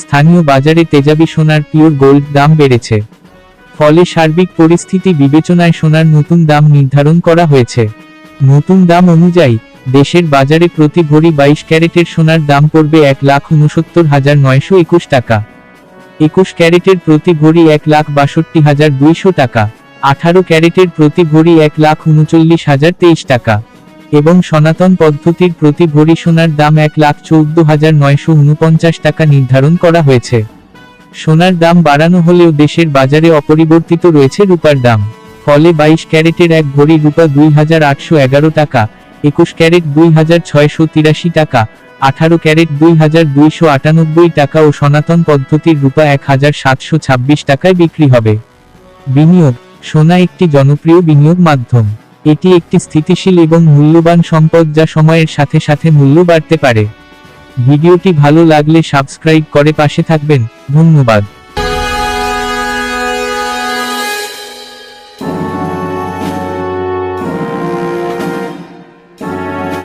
স্থানীয় বাজারে তেজাবি সোনার পিওর গোল্ড দাম বেড়েছে। ফলে সার্বিক পরিস্থিতি বিবেচনায় সোনার নতুন দাম নির্ধারণ করা হয়েছে। নতুন দাম অনুযায়ী দেশের বাজারে প্রতি ভরি 22 ক্যারেটের সোনার দাম পড়বে 1,69,921 টাকা। 21 ক্যারেটের প্রতি ভরি 1,62,200 টাকা। 18 ক্যারেটের প্রতি ভরি 1,39,023 টাকা এবং সনাতন পদ্ধতির প্রতি ভরি সোনার দাম 1,14,949 টাকা নির্ধারণ করা হয়েছে। সোনার দাম বাড়ানো হলেও দেশের বাজারে অপরিবর্তিত রয়েছে রূপার দাম। ফলে 22 ক্যারেটের এক ভরি রূপা 2,811 টাকা, 21 ক্যারেট 2,683 টাকা, 18 ক্যারেট 2,298 টাকা ও সনাতন পদ্ধতির রূপা 1,726 টাকায় বিক্রি হবে। বিনিয়োগ: সোনা একটি জনপ্রিয় বিনিয়োগ মাধ্যম। এটি একটি স্থিতিশীল এবং মূল্যবান সম্পদ যা সময়ের সাথে সাথে মূল্য বাড়তে পারে। ভিডিওটি ভালো লাগলে সাবস্ক্রাইব করে পাশে থাকবেন। ধন্যবাদ।